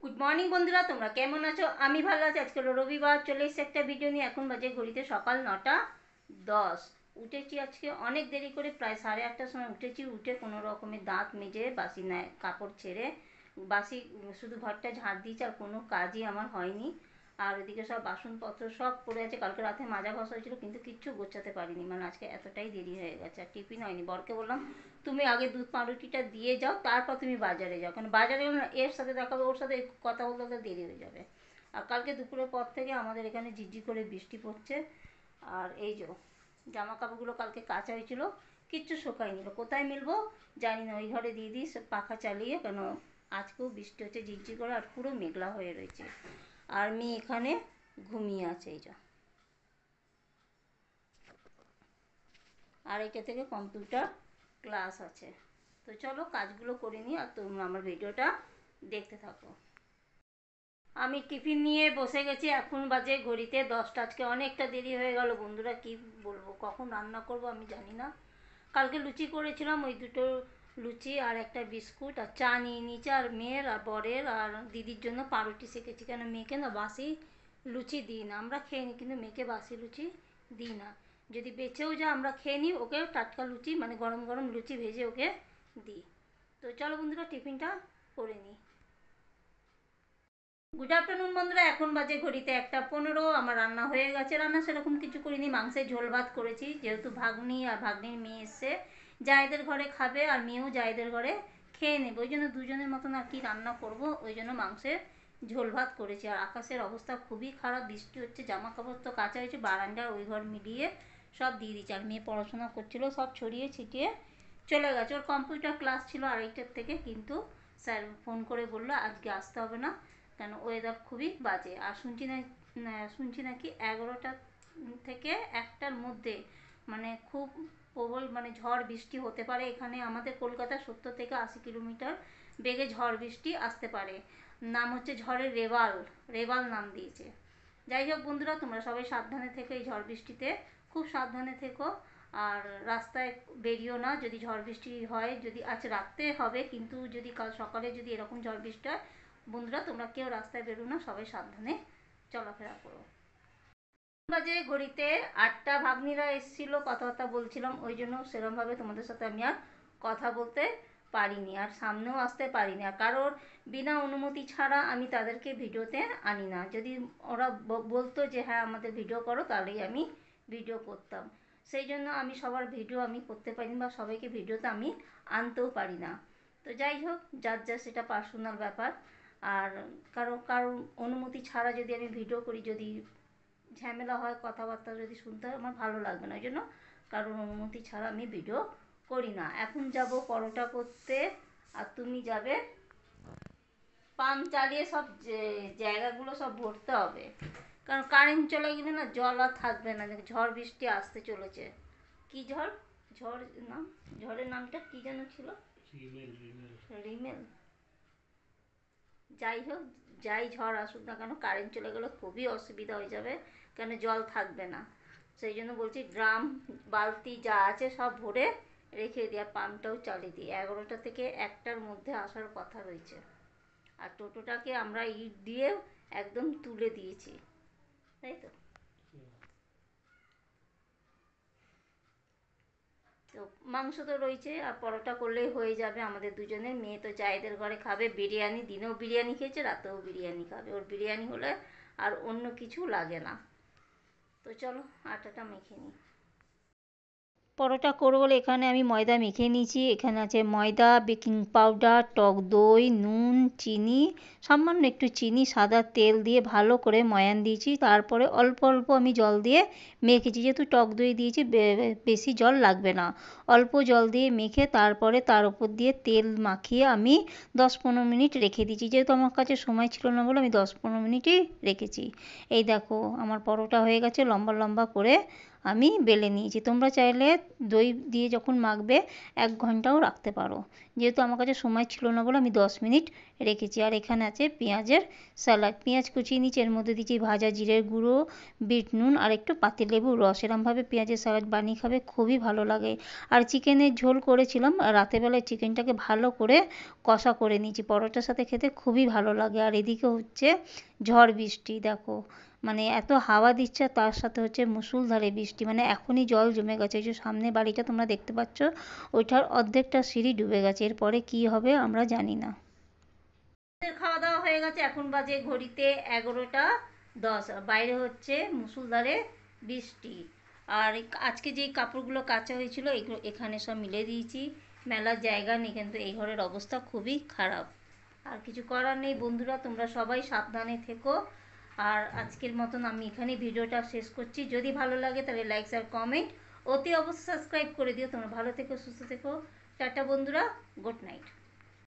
Good morning বন্ধুরা, তোমরা কেমন আছো? আমি ভালো আছি। আজকে রবিবার, চলে এসেছে একটা ভিডিও নিয়ে। এখন বাজে ঘড়িতে সকাল 9:10। উঠেছি আজকে অনেক দেরি করে, প্রায় 8:30টার সময় উঠেছি। উঠে কোনো রকমের দাঁত মেজে বাসি নাই কাপড় ছেড়ে বাসি শুধু ঘরটা ঝাঁট দিয়েছি, আর কোনো কাজই আমার হয়নি। আর ওদিকে সব বাসনপত্র সব পড়ে আছে, কালকে রাতে মাজা ঘষা হয়েছিল কিন্তু কিচ্ছু গোছাতে পারিনি, মানে আজকে এতটাই দেরি হয়ে গেছে। আর টিফিন হয়নি। বরকে বললাম তুমি আগে দুধ পাউরুটিটা দিয়ে যাও, তারপর তুমি বাজারে যাও, কারণ বাজারে গেলে এর সাথে দেখাবে, ওর সাথে কথা বলতে বলতে দেরি হয়ে যাবে। আর কালকে দুপুরের পর থেকে আমাদের এখানে ঝিরঝির করে বৃষ্টি পড়ছে। আর এই যে জামা কাপড়গুলো কালকে কাচা হয়েছিল, কিচ্ছু শুকায়নি। কোথায় মিলবো জানি না, ওই ঘরে দিয়ে দিই পাখা চালিয়ে, কেন আজকেও বৃষ্টি হচ্ছে ঝিরঝির করে, আর পুরো মেঘলা হয়ে রয়েছে। আর মেয়ে এখানে ঘুমিয়ে আছে এই যে। আর এটা থেকে কম্পিউটার ক্লাস আছে। তো চলো কাজগুলো করে নিই, আর তোমরা আমার ভিডিওটা দেখতে থাকো। আমি টিফিন নিয়ে বসে গেছি। এখন বাজে ঘড়িতে 10টা। আজকে অনেকটা দেরি হয়ে গেল বন্ধুরা, কি বলবো, কখন রান্না করব আমি জানি না। কালকে লুচি করেছিলাম, ওই দুটো লুচি আর একটা বিস্কুট আর চা নিয়ে নিয়েছি। আর মেয়ের আর বরের আর দিদির জন্য পাউরুটি সেঁকেছি, কেন মেয়েকে না বাসি লুচি দিই না, আমরা খেয়ে নিই, কিন্তু মেয়েকে বাসি লুচি দিই না। যদি বেঁচেও যায় আমরা খেয়ে নিই, ওকে টাটকা লুচি মানে গরম গরম লুচি ভেজে ওকে দিই। তো চলো বন্ধুরা টিফিনটা করে নিই। গুড আফটারনুন বন্ধুরা, এখন বাজে ঘড়িতে 1:15। আমার রান্না হয়ে গেছে। রান্না সেরকম কিছু করিনি, মাংসের ঝোল ভাত করেছি, যেহেতু ভাগ্নি আর ভাগ্নির মেয়ে এসছে, জায়েদের ঘরে খাবে আর মেয়েও জায়েদের ঘরে খেয়ে নেবে, ওই জন্য দুজনের মতন আর কি রান্না করব, ওই জন্য মাংসের ঝোল ভাত করেছি। আর আকাশের অবস্থা খুবই খারাপ, বৃষ্টি হচ্ছে, জামা কাপড় তো কাচা হয়েছে, বারান্দার ওই ঘর মিলিয়ে সব দিয়ে দিচ্ছি। আর মেয়ে পড়াশোনা করছিল, সব ছড়িয়ে ছিটিয়ে চলে গেছে। ওর কম্পিউটার ক্লাস ছিল আড়াইটার থেকে, কিন্তু স্যার ফোন করে বললো আজকে আসতে হবে না, কেন ওয়েদার খুবই বাজে। আর শুনছি নাকি 11টা থেকে 1টার মধ্যে মানে খুব প্রবল মানে ঝড় বৃষ্টি হতে পারে। এখানে আমাদের কলকাতা 70 থেকে 80 কিলোমিটার বেগে ঝড় বৃষ্টি আসতে পারে। নাম হচ্ছে ঝড়ের রেবাল, রেবাল নাম দিয়েছে। যাই হোক বন্ধুরা, তোমরা সবাই সাবধানে থেকো এই ঝড় বৃষ্টিতে, খুব সাবধানে থেকো। আর রাস্তায় বেরিও না যদি ঝড় বৃষ্টি হয়। যদি আজ রাতে হবে, কিন্তু যদি কাল সকালে যদি এরকম ঝড় বৃষ্টি হয় বন্ধুরা, তোমরা কেউ রাস্তায় বেরো না, সবাই সাবধানে চলাফেরা করো। বাজে ঘড়িতে 8টা। ভাগ্নিরা এসেছিলো, কথাবার্তা বলছিলাম, ওই জন্য সেরমভাবে তোমাদের সাথে আমি আর কথা বলতে পারিনি, আর সামনেও আসতে পারিনি। আর কারোর বিনা অনুমতি ছাড়া আমি তাদেরকে ভিডিওতে আনি না। যদি ওরা বলতো যে হ্যাঁ আমাদের ভিডিও করো, তাহলেই আমি ভিডিও করতাম। সেই জন্য আমি সবার ভিডিও আমি করতে পারিনি, বা সবাইকে ভিডিওতে আমি আনতেও পারি না। তো যাই হোক, যার যার সেটা পার্সোনাল ব্যাপার। আর কারোর অনুমতি ছাড়া যদি আমি ভিডিও করি, যদি ঝামেলা হয়, কথাবার্তা যদি শুনতে হয়, আমার ভালো লাগবে না, ওই জন্য কারোর অনুমতি ছাড়া আমি ভিডিও করি না। এখন যাব পরোটা করতে, আর তুমি যাবে পাম্প চালিয়ে সব জায়গাগুলো সব ভরতে হবে, কারণ কারেন্ট চলে গেলে না জল আর থাকবে না। ঝড় বৃষ্টি আসতে চলেছে। কি ঝড়, ঝড় নাম, ঝড়ের নামটা কি যেন ছিল, রিমেল। যাই হোক, যাই ঝড় আসুক না কেন, কারেন্ট চলে গেলে খুবই অসুবিধা হয়ে যাবে, কেন জল থাকবে না। সেই জন্য বলছি ড্রাম বালতি যা আছে সব ভরে রেখে দিই, আর পাম্পটাও চালিয়ে দিই। 11টা থেকে 1টার মধ্যে আসার কথা রয়েছে। আর টোটোটাকে আমরা ইট দিয়ে একদম তুলে দিয়েছি, তাই তো। তো মাংস তো রয়েছে, আর পরোটা করলেই হয়ে যাবে আমাদের দুজনের। মেয়ে তো জায়েদের ঘরে খাবে বিরিয়ানি, দিনেও বিরিয়ানি খেয়েছে, রাতেও বিরিয়ানি খাবে। ওর বিরিয়ানি হলে আর অন্য কিছু লাগে না। তো চলো আটাটা মেখে নিই। পরোটা করবো বলে এখানে আমি ময়দা মেখে নিয়েছি। এখানে আছে ময়দা, বেকিং পাউডার, টক দই, নুন, চিনি, সামান্য একটু চিনি, সাদা তেল দিয়ে ভালো করে ময়ান দিয়েছি। তারপরে অল্প অল্প আমি জল দিয়ে মেখেছি, যেহেতু টক দই দিয়েছি বেশি জল লাগবে না। অল্প জল দিয়ে মেখে তারপরে তার উপর দিয়ে তেল মাখিয়ে আমি 10-15 মিনিট রেখে দিয়েছি। যেহেতু আমার কাছে সময় ছিল না বলে আমি 10-15 মিনিটই রেখেছি। এই দেখো আমার পরোটা হয়ে গেছে, লম্বা লম্বা করে আমি বেলে নিয়েছি। তোমরা চাইলে দই দিয়ে যখন মাখবে 1 ঘন্টাও রাখতে পারো। যেহেতু আমার কাছে সময় ছিল না বলে আমি 10 মিনিট রেখেছি। আর এখানে আছে পেঁয়াজের স্যালাড, পেঁয়াজ কুচিয়ে নিয়েছি, এর মধ্যে দিয়েছি ভাজা জিরের গুঁড়ো, বিট নুন আর একটু পাতিলেবুর রস। এরমভাবে পেঁয়াজের স্যালাড বানিয়ে খাবে, খুবই ভালো লাগে। আর চিকেনের ঝোল করেছিলাম, রাতেরবেলায় চিকেনটাকে ভালো করে কষা করে নিয়েছি, পরোটার সাথে খেতে খুবই ভালো লাগে। আর এদিকে হচ্ছে ঝড় বৃষ্টি, দেখো মানে এত হাওয়া দিচ্ছে, তার সাথে হচ্ছে মুষলধারে বৃষ্টি, মানে এখনই জল জমে গেছে। ওই যে সামনে বাড়িটা তোমরা দেখতে পাচ্ছ, ওইটার অর্ধেকটা সিঁড়ি ডুবে গেছে, এরপরে কি হবে আমরা জানি না। খাওয়া দাওয়া হয়ে গেছে, এখন বাজে ঘড়িতে 11টা 10, বাইরে হচ্ছে মুষলধারে বৃষ্টি। আর আজকে যে কাপড়গুলো কাচা হয়েছিল এগুলো এখানে সব মিলে দিয়েছি, মেলার জায়গা নেই, কিন্তু এই ঘরের অবস্থা খুবই খারাপ। আর কিছু করার নেই বন্ধুরা, তোমরা সবাই সাবধানে থেকো। আর আজকের মতন আমি এখানে ভিডিওটা শেষ করছি। যদি ভালো লাগে তাহলে লাইক আর কমেন্ট অতি অবশ্যই সাবস্ক্রাইব করে দিও। তোমরা ভালো থেকো, সুস্থ থেকো, টাটা বন্ধুরা, গুড নাইট।